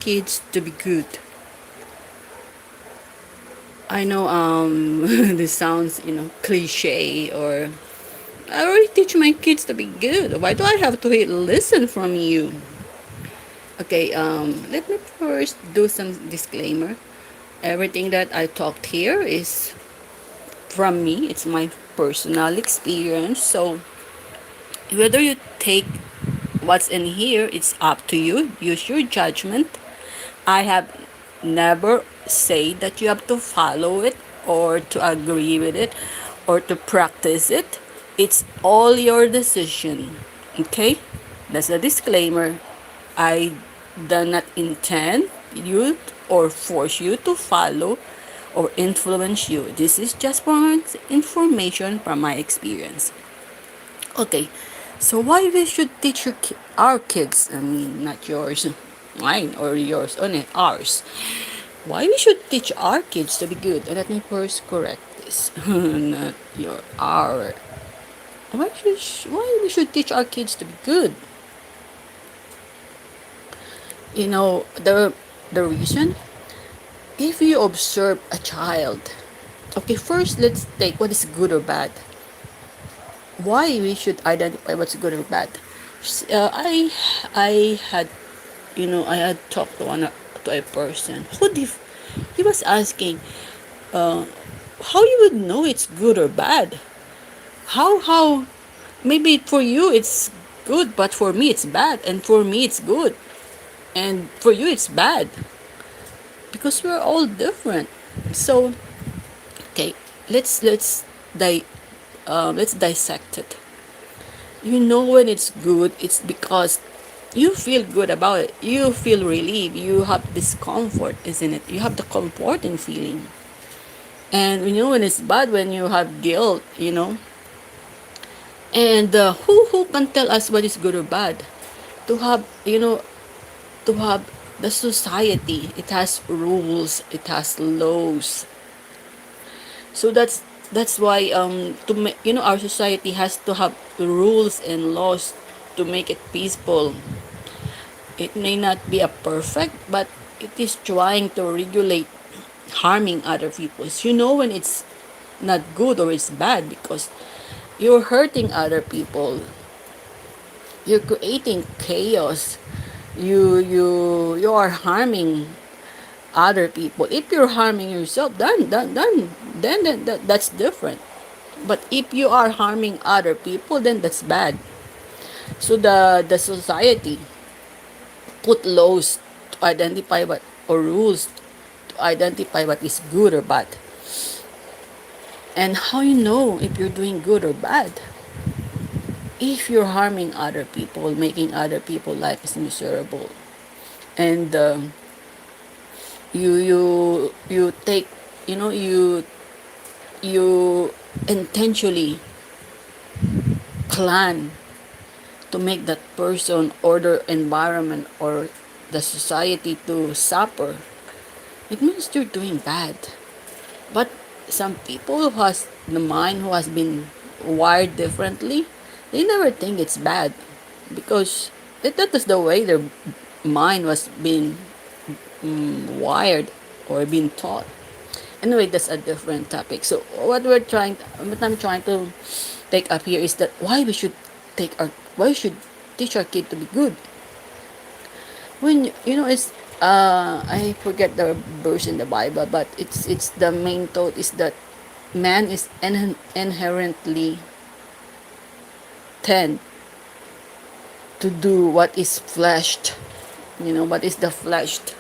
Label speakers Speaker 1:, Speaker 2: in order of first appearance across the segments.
Speaker 1: kids to be good. I know this sounds, cliche, or I already teach my kids to be good. Why do I have to listen from you? Okay, let me first do some disclaimer. Everything that I talked here is from me. It's my personal experience. So whether you take what's in here, it's up to you. Use your judgment. I have never said that you have to follow it or to agree with it or to practice it. It's all your decision. Okay? That's a disclaimer. I do not intend you or force you to follow or influence you. This is just for information from my experience. Okay, so why we should teach our kids? I mean, not yours, mine or yours, only ours. Why we should teach our kids to be good? And let me first correct this. Not your our. Why we should teach our kids to be good? The reason. If you observe a child, okay, first let's take what is good or bad. Why we should identify what's good or bad. I had I had talked to a person he was asking uh, how you would know it's good or bad. How maybe for you it's good, but for me it's bad, and for me it's good, and for you it's bad, because we're all different. So okay, let's dissect it. When it's good, it's because you feel good about it. You feel relief. You have discomfort, isn't it? You have the comforting feeling. And when it's bad, when you have guilt. And who can tell us what is good or bad? To have to have the society. It has rules. It has laws. So that's why our society has to have rules and laws to make it peaceful. It may not be a perfect, but it is trying to regulate harming other people. So when it's not good or it's bad, because you're hurting other people. You're creating chaos. You are harming other people. If you're harming yourself, then that's different. But if you are harming other people, then that's bad. So the society put laws to identify what, or rules to identify what is good or bad. And how you know if you're doing good or bad? If you're harming other people, making other people life is miserable, and you take you intentionally plan to make that person or the environment or the society to suffer, it means you're doing bad. But some people who has the mind, who has been wired differently, they never think it's bad, because that is the way their mind was being wired or being taught. Anyway, that's a different topic. So what I'm trying to take up here is that why we should teach our kid to be good. When it's I forget the verse in the Bible, but it's the main thought is that man is inherently tend to do what is fleshed. What is the fleshed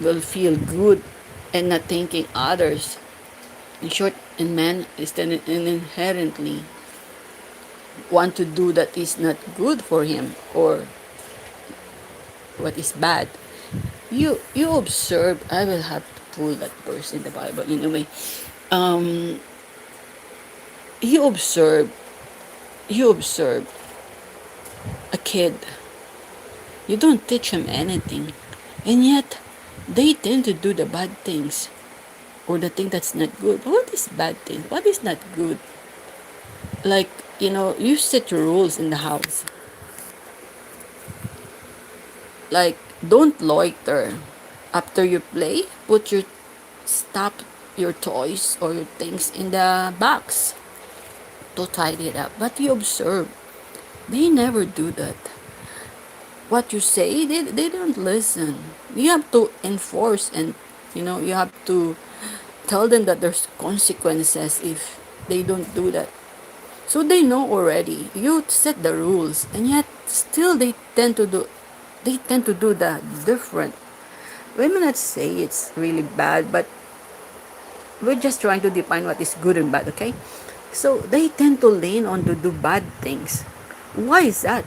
Speaker 1: will feel good and not thinking others. In short, in man is then inherently want to do that is not good for him, or what is bad. You observe. I will have to pull that verse in the Bible anyway. Um, you observe. You observe a kid. You don't teach him anything, and yet they tend to do the bad things, or the thing that's not good. What is bad thing? What is not good? Like, you set rules in the house. Like, Don't loiter. After you play, put your stop your toys or your things in the box to tidy it up. But you observe, they never do that. What you say, they don't listen. You have to enforce, and you have to tell them that there's consequences if they don't do that. So they know already. You set the rules, and yet still they tend to do that different. We may not say it's really bad, but we're just trying to define what is good and bad, okay? So they tend to lean on to do bad things. Why is that?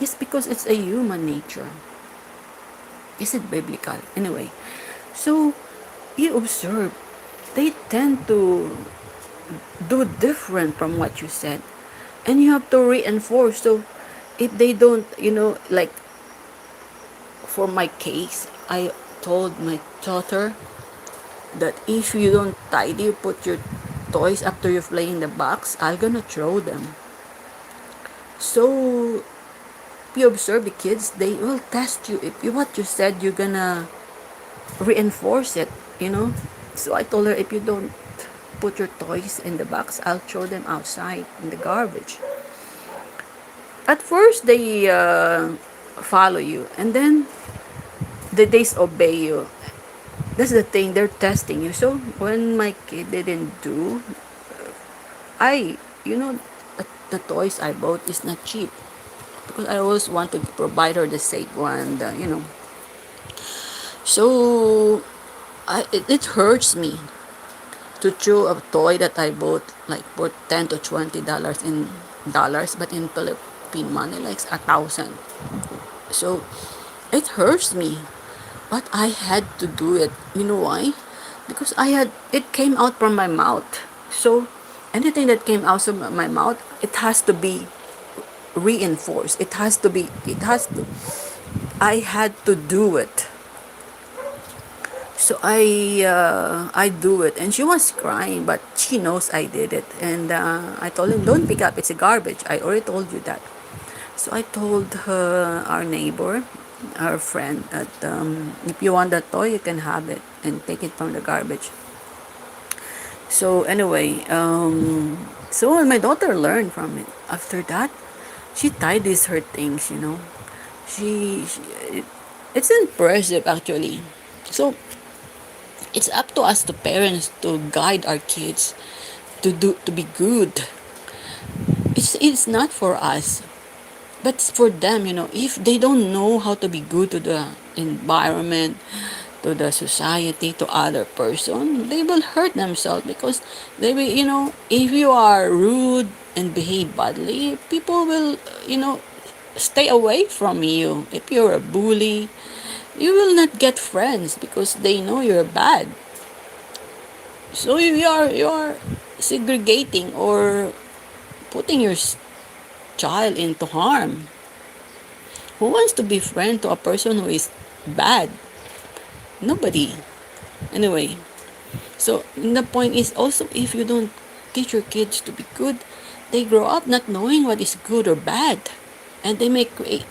Speaker 1: It's because it's a human nature. Is it biblical? Anyway, so you observe, they tend to do different from what you said. And you have to reinforce. So if they don't, like for my case, I told my daughter that if you don't tidy, put your toys after you play in the box, I'm gonna throw them. So you observe the kids, they will test you. If you what you said, you're gonna reinforce it, you know. So I told her, if you don't put your toys in the box, I'll throw them outside in the garbage. At first, they follow you, and then they disobey you. That's the thing, they're testing you. So when my kid didn't do, I, you know, the toys I bought is not cheap because I always want to provide her the safe one, So it hurts me to chew a toy that I bought like for $10 to $20 in dollars, but in Philippine money like 1,000. So it hurts me, but I had to do it. You know why? Because it came out from my mouth. So anything that came out of my mouth, it has to be reinforced. I had to do it. So I do it, and she was crying, but she knows I did it. And I told him, "Don't pick up. It's a garbage. I already told you that." So I told her, our neighbor, our friend, that if you want that toy, you can have it and take it from the garbage. So anyway, so my daughter learned from it. After that, she tidies her things. She it's impressive actually. So it's up to us, the parents, to guide our kids to be good. It's not for us, but it's for them. If they don't know how to be good to the environment, to the society, to other person, they will hurt themselves because they will. If you are rude and behave badly, people will stay away from you. If you're a bully, you will not get friends because they know you're bad. So you are segregating or putting your child into harm. Who wants to be friend to a person who is bad? Nobody. Anyway, so the point is also, if you don't teach your kids to be good, they grow up not knowing what is good or bad, and they may create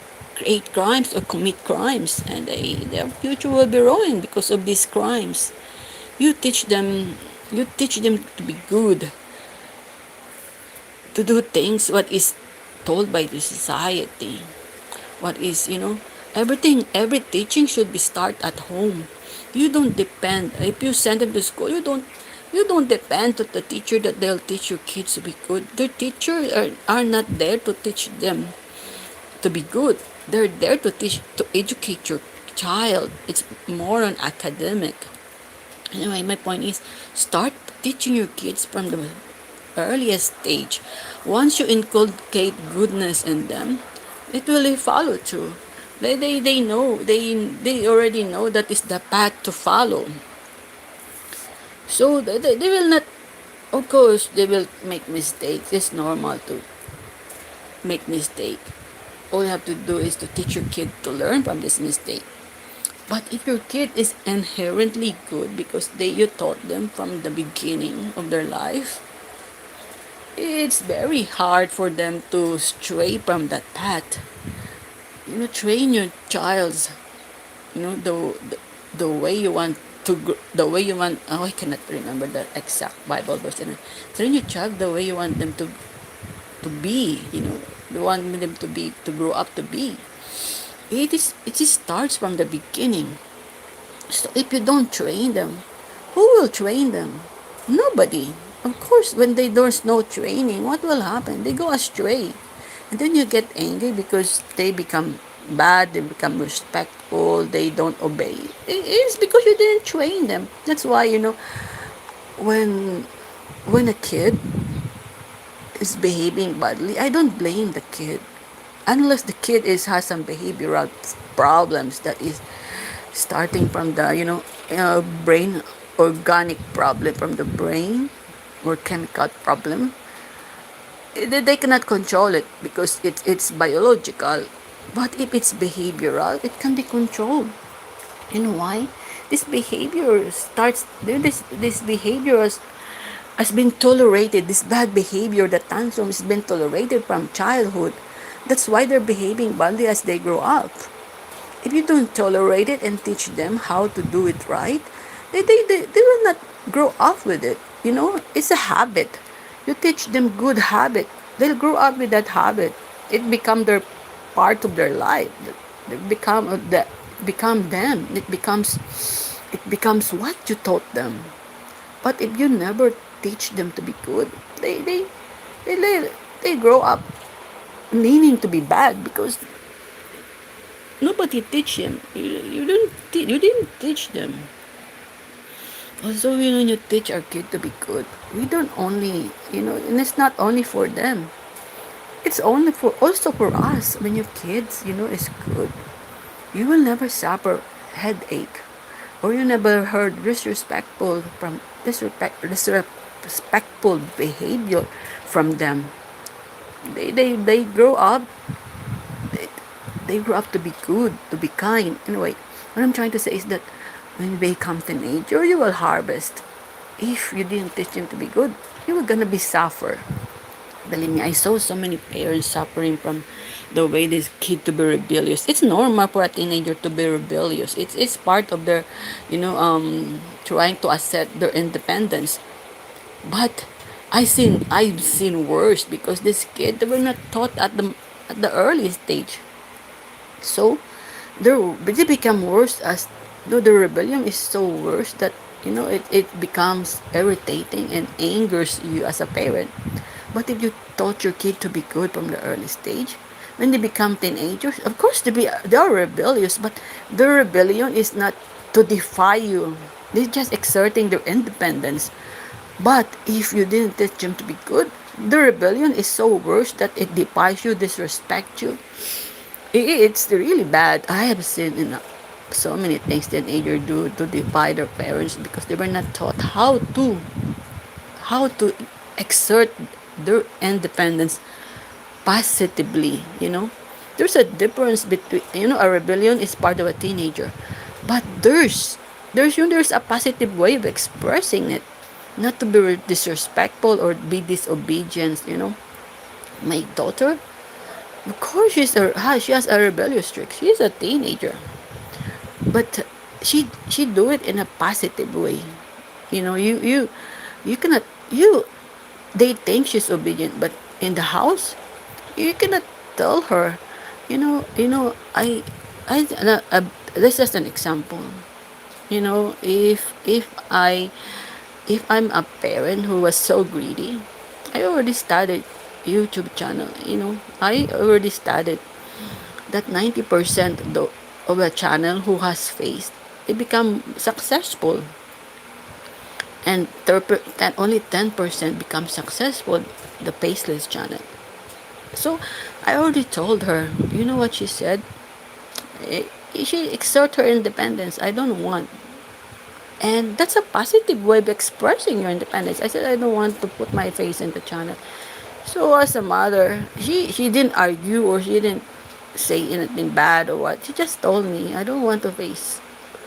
Speaker 1: crimes or commit crimes, and their future will be ruined because of these crimes. You teach them. You teach them to be good, to do things what is told by the society, what is every teaching should be start at home. You don't depend, if you send them to school, you don't depend to the teacher that they'll teach your kids to be good. Their teachers are not there to teach them to be good. They're there to educate your child. It's more on academic. Anyway, my point is, start teaching your kids from the earliest stage. Once you inculcate goodness in them, it will follow through. They know, they already know that is the path to follow. So they will not, of course, they will make mistakes. It's normal to make mistake. All you have to do is to teach your kid to learn from this mistake. But if your kid is inherently good because you taught them from the beginning of their life, it's very hard for them to stray from that path. Train your child the way you want the way you want. Oh, I cannot remember the exact Bible verse. Train your child the way you want them to be. You want them to grow up to be. It just starts from the beginning. So if you don't train them, who will train them? Nobody. Of course, when there's no training, what will happen? They go astray. And then you get angry because they become bad, they become respectful, they don't obey. It's because you didn't train them. That's why, when when a kid is behaving badly, I don't blame the kid. Unless the kid has some behavioral problems that is starting from the brain, organic problem from the brain, or chemical problem. They cannot control it because it's biological. But if it's behavioral, it can be controlled. You know why? This behavior starts this behavior has been tolerated. This bad behavior, the tantrum, has been tolerated from childhood. That's why they're behaving badly as they grow up. If you don't tolerate it and teach them how to do it right, they will not grow up with it. It's a habit. You teach them good habit, they'll grow up with that habit. It become their part of their life. They become them. It becomes what you taught them. But if you never teach them to be good, they, they grow up needing to be bad because nobody teach them. You didn't teach them. Also, when you teach our kid to be good, we don't only, and it's not only for them. It's only for also for us. When your kids, is good, you will never suffer headache, or you never heard disrespectful behavior from them. They grow up. They, they grow up to be good, to be kind. Anyway, what I'm trying to say is that when you become teenager, you will harvest. If you didn't teach them to be good, you were gonna be suffer. Believe me, I saw so many parents suffering from the way this kid to be rebellious. It's normal for a teenager to be rebellious. It's part of their, trying to assert their independence. But I've seen worse because this kid they were not taught at the early stage. So they become worse as the rebellion is so worse that it becomes irritating and angers you as a parent. But if you taught your kid to be good from the early stage, when they become teenagers, of course they are rebellious, but their rebellion is not to defy you. They're just exerting their independence. But if you didn't teach them to be good, the rebellion is so worse that it defies you, disrespects you. It's really bad. I have seen so many things teenagers do to defy their parents because they were not taught how to exert their independence positively. There's a difference between a rebellion is part of a teenager, but there's a positive way of expressing it, not to be disrespectful or be disobedient. My daughter, of course, she has a rebellious streak. She's a teenager, but she do it in a positive way. You cannot you they think she's obedient, but in the house you cannot tell her. I this is an example. If I'm a parent who was so greedy, I already started YouTube channel. I already started that 90% of a channel who has faced it become successful, and only 10% become successful, the faceless channel. So I already told her. You know what she said? She exert her independence. I don't want. And that's a positive way of expressing your independence. I said I don't want to put my face in the channel. So as a mother, she didn't argue or she didn't say anything bad or what. She just told me I don't want to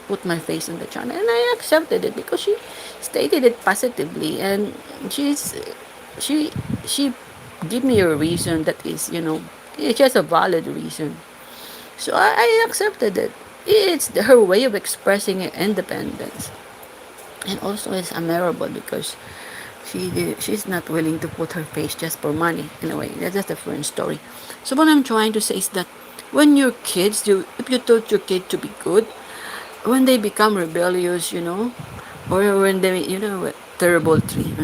Speaker 1: put my face in the channel, and I accepted it because she stated it positively, and she she give me a reason that is she has a valid reason. So I accepted it. It's her way of expressing independence. And also it's admirable because she's not willing to put her face just for money. Anyway, that's just a different story. So what I'm trying to say is that when your kids, if you taught your kid to be good, when they become rebellious, or when they, terrible tree,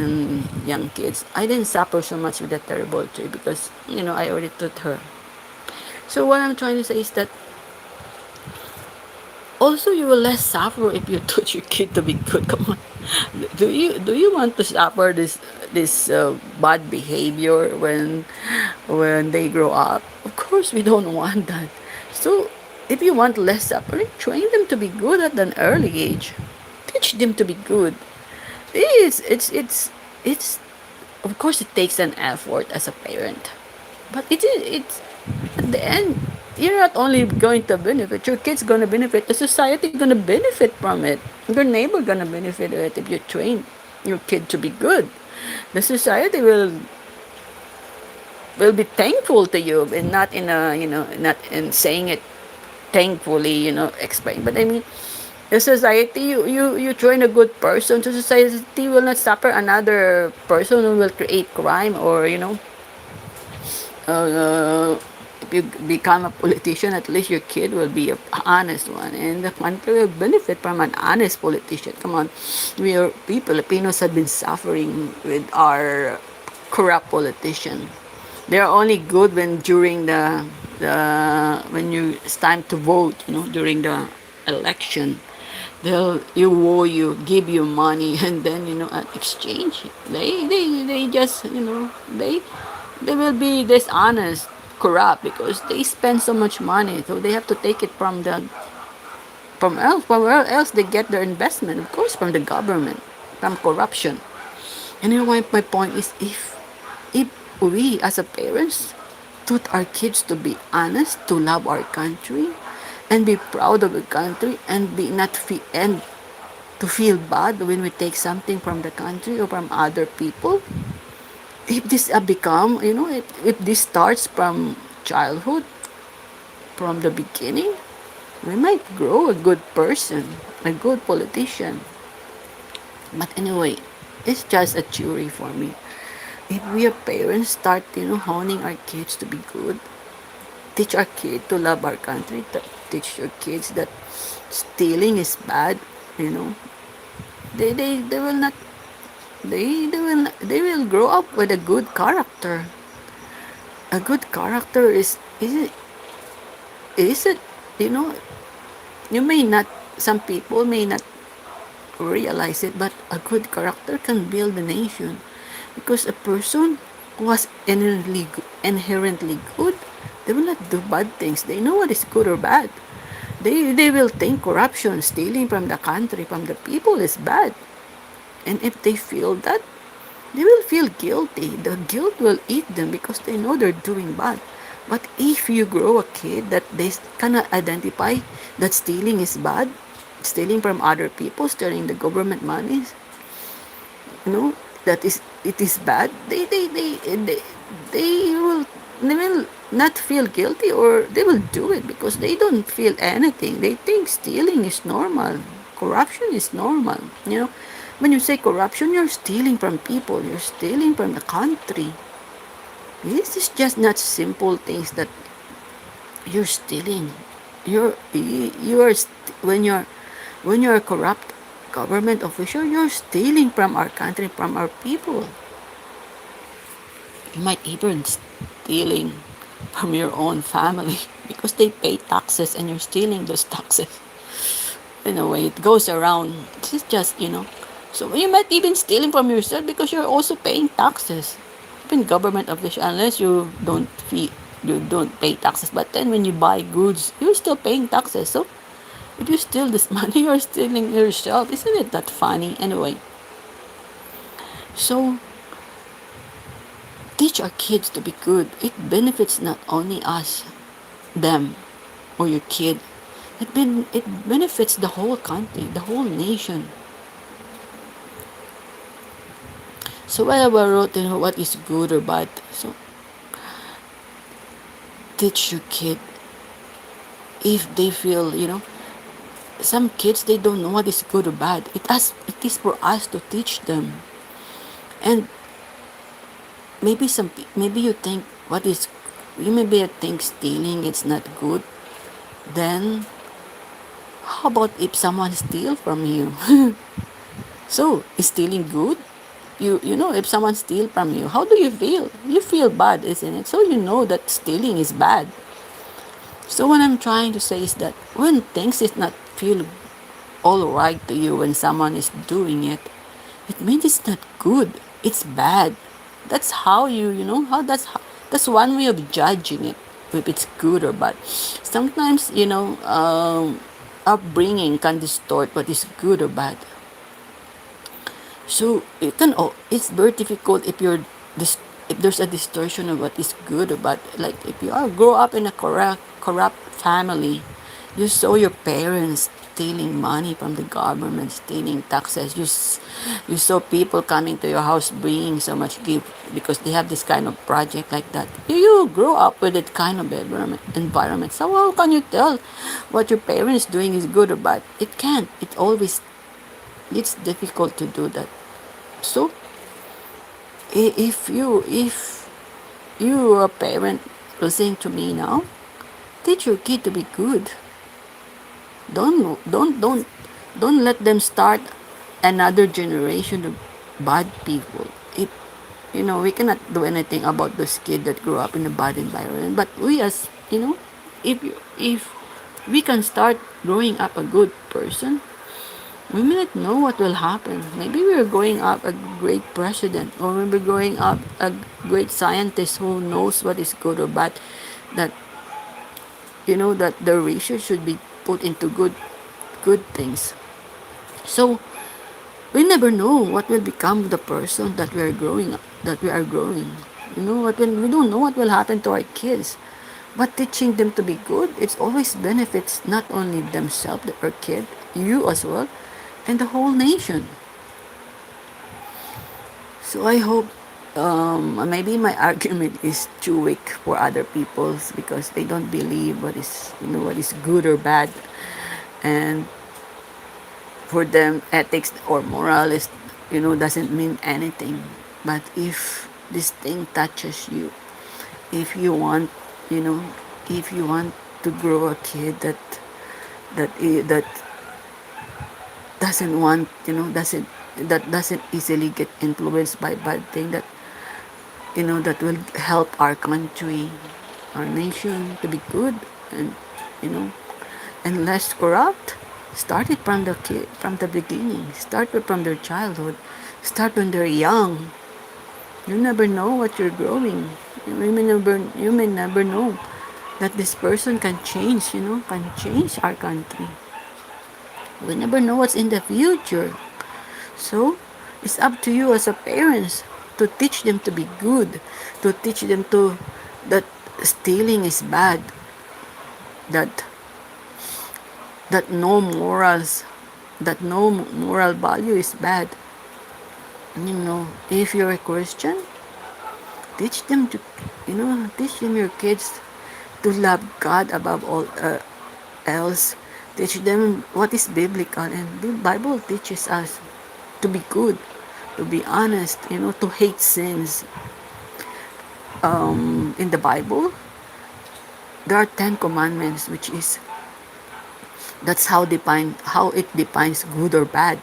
Speaker 1: young kids, I didn't suffer so much with the terrible tree because, I already taught her. So what I'm trying to say is that also you will less suffer if you teach your kid to be good. Come on, do you want to suffer this bad behavior when they grow up? Of course we don't want that. So if you want less suffering, train them to be good at an early age. Teach them to be good. It's of course it takes an effort as a parent, but it's at the end, you're not only going to benefit, your kid's going to benefit, the society going to benefit from it, your neighbor going to benefit of it. If you train your kid to be good, the society will be thankful to you, and not in a, not in saying it thankfully, explain, but I mean, the society, you train a good person, the society will not suffer another person who will create crime, or uh, if you become a politician, at least your kid will be an honest one, and the country will benefit from an honest politician. Come on, we Filipinos have been suffering with our corrupt politician. They are only good when during the when it's time to vote, during the election. They'll give you money, and then at exchange, they just they will be dishonest, corrupt, because they spend so much money, so they have to take it from where else they get their investment. Of course, from the government, from corruption. And my point is, if we as a parents taught our kids to be honest, to love our country, and be proud of the country, and be not fe- and to feel bad when we take something from the country or from other people. If this become, if this starts from childhood, from the beginning, we might grow a good person, a good politician. But anyway, it's just a theory for me. If we as parents start, honing our kids to be good, teach our kids to love our country, teach your kids that stealing is bad, you know, they will not, they will grow up with a good character. A good character is it, you know, you may not, some people may not realize it, but a good character can build a nation. Because a person who was inherently good, they will not do bad things. They know what is good or bad. They will think corruption, stealing from the country, from the people is bad. And if they feel that, they will feel guilty. The guilt will eat them because they know they're doing bad. But if you grow a kid that they cannot identify that stealing is bad, stealing from other people, stealing the government monies, that is it is bad, they will not feel guilty, or they will do it because they don't feel anything. They think stealing is normal, corruption is normal. When you say corruption, you're stealing from people, you're stealing from the country. This is just not simple things that you're stealing. When you're a corrupt government official, you're stealing from our country, from our people. You might even stealing from your own family because they pay taxes and you're stealing those taxes. In a way, it goes around. It's just, So you might even stealing from yourself because you're also paying taxes. Even government official, unless you don't pay taxes. But then when you buy goods, you're still paying taxes. So if you steal this money, you're stealing yourself. Isn't it that funny? Anyway, so teach our kids to be good. It benefits not only us, them, or your kid. It benefits the whole country, the whole nation. So while I wrote, what is good or bad, so teach your kid if they feel, some kids, they don't know what is good or bad. It is for us to teach them. And maybe you think what is you maybe think stealing it's not good. Then how about if someone steal from you? So is stealing good? You know, if someone steal from you, how do you feel? You feel bad, isn't it? So you know that stealing is bad. So what I'm trying to say is that when things is not feel all right to you, when someone is doing it, it means it's not good. It's bad. That's how you know how that's one way of judging it, if it's good or bad. Sometimes upbringing can distort what is good or bad. So it's very difficult if if there's a distortion of what is good or bad. Like if you grow up in a corrupt family, you saw your parents stealing money from the government, stealing taxes. You saw people coming to your house bringing so much gift because they have this kind of project like that. You grow up with that kind of environment. So how can you tell what your parents doing is good or bad? It can't. It's difficult to do that. So if you are a parent listening to me now, teach your kid to be good. Don't let them start another generation of bad people. It we cannot do anything about those kids that grew up in a bad environment. But we as if we can start growing up a good person, we may not know what will happen. Maybe we're growing up a great president, or maybe growing up a great scientist who knows what is good or bad. That that the research should be put into good things. So we never know what will become of the person that we are growing up, that we are growing. We don't know what will happen to our kids. But teaching them to be good, it's always benefits not only themselves, their kid, you as well, and the whole nation. So I hope maybe my argument is too weak for other people's because they don't believe what is good or bad, and for them ethics or moral is doesn't mean anything. But if this thing touches you, if you want you know if you want to grow a kid that doesn't want that doesn't easily get influenced by bad thing, that will help our country, our nation to be good, and you know and less corrupt. Start it from the beginning. Start it from their childhood. Start when they're young. You never know what you're growing. You may never know that this person can change. Can change our country. We never know what's in the future. So it's up to you as a parents to teach them to be good, to teach them to that stealing is bad, that that no morals, that no moral value is bad. If you're a Christian, teach them to, teach them your kids to love God above all else. Teach them what is biblical, and the Bible teaches us to be good, to be honest, to hate sins. In the Bible, there are 10 commandments, which is that's how it defines good or bad.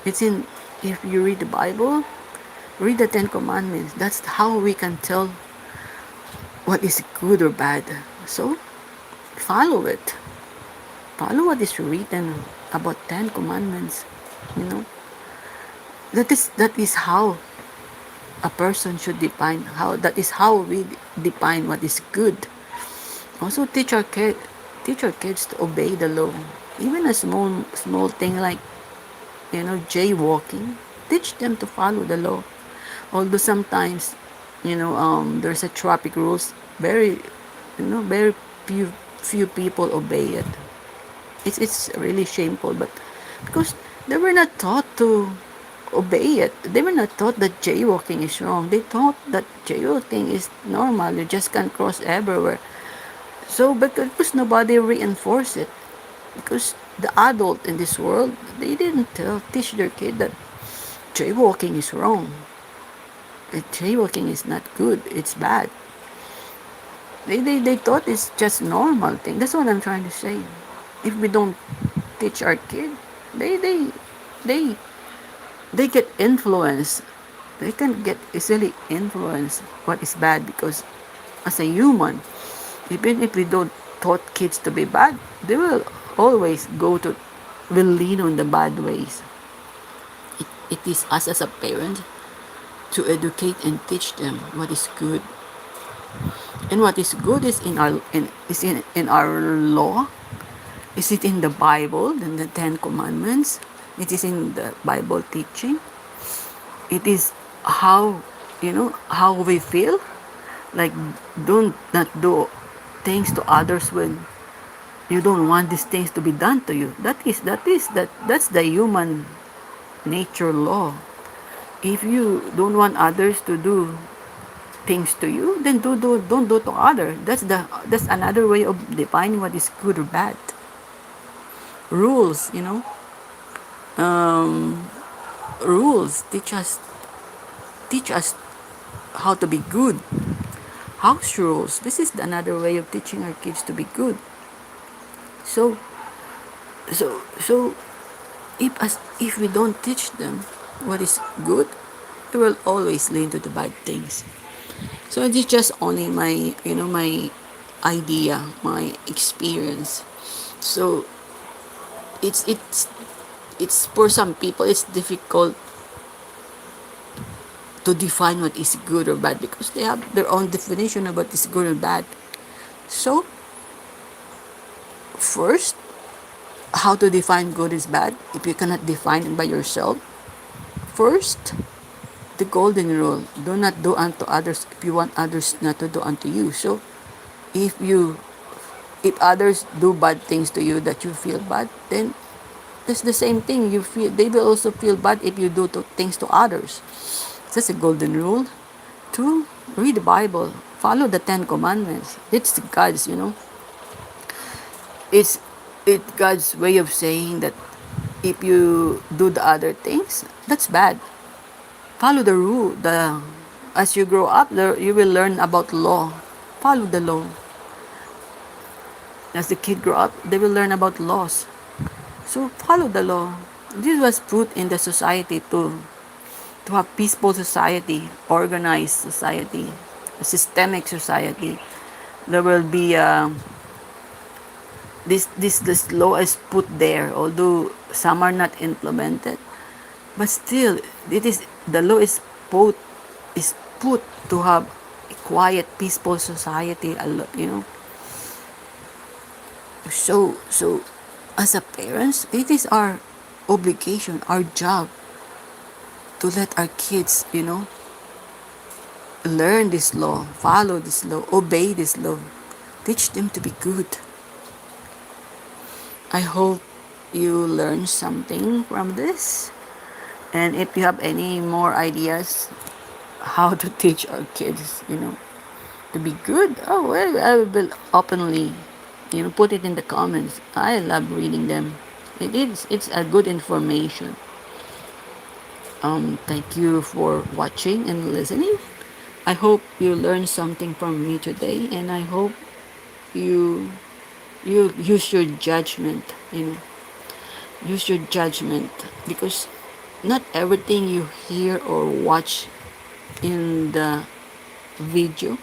Speaker 1: It's in If you read the Bible, read the 10 commandments. That's how we can tell what is good or bad. So follow it. Follow what is written about 10 commandments. You know that is how a person should define how that is how we define what is good. Also teach our kids to obey the law. Even a small thing like jaywalking. Teach them to follow the law. Although sometimes there's a traffic rules, very few people obey it. It's really shameful, but because they were not taught to obey it. They were not taught that jaywalking is wrong. They thought that jaywalking is normal. You just can cross everywhere. So because nobody reinforced it, because The adult in this world, they didn't teach their kid that jaywalking is wrong. Jaywalking is not good. It's bad. They thought it's just normal thing. That's what I'm trying to say. If we don't teach our kid, they they they they get influenced. They can get easily influenced what is bad, because as a human, even if we don't taught kids to be bad, they will always will lean on the bad ways. It is us as a parent to educate and teach them what is good. And what is good is in our law. Is it in the Bible, in the Ten Commandments? It is in the Bible teaching. It is how how we feel. Like, don't not do things to others when you don't want these things to be done to you. That's the human nature law. If you don't want others to do things to you, then don't do to others. That's another way of defining what is good or bad. Rules, rules teach us how to be good. House rules. This is another way of teaching our kids to be good. So so if we don't teach them what is good, they will always lean to the bad things. So it is just only my idea, my experience. So it's it's it's for some people it's difficult to define what is good or bad, because they have their own definition of what is good or bad. So first, how to define good is bad if you cannot define it by yourself? First, the golden rule: do not do unto others if you want others not to do unto you. So if others do bad things to you that you feel bad, then it's the same thing. They will also feel bad if you do things to others. That's a golden rule. Two, read the Bible. Follow the Ten Commandments. It's it's God's way of saying that if you do the other things, that's bad. Follow the rule. As you grow up, you will learn about law. Follow the law. As the kid grow up, they will learn about laws. So follow the law. This was put in the society to have peaceful society, organized society, a systemic society. There will be this law is put there, although some are not implemented, but still the law is put to have a quiet, peaceful society. So as a parents, it is our obligation, our job, to let our kids, learn this law, follow this law, obey this law, teach them to be good. I hope you learned something from this. And if you have any more ideas how to teach our kids, to be good, oh well, I will openly, put it in the comments. I love reading them. It's a good information. Thank you for watching and listening. I hope you learned something from me today, and I hope you use your judgment. Use your judgment, because not everything you hear or watch in the video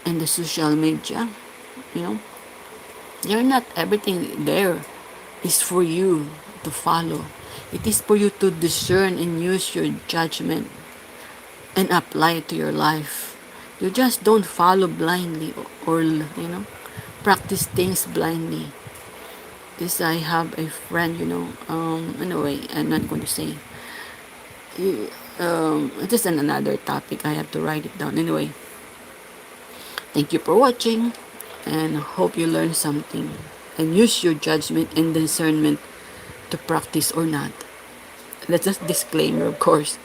Speaker 1: and the social media, you're not everything there is for you to follow. It is for you to discern and use your judgment and apply it to your life. You just don't follow blindly, or practice things blindly. This, I have a friend, anyway, I'm not going to say. It is another topic. I have to write it down. Anyway, thank you for watching, and hope you learn something and use your judgment and discernment to practice or not. That's a disclaimer, of course.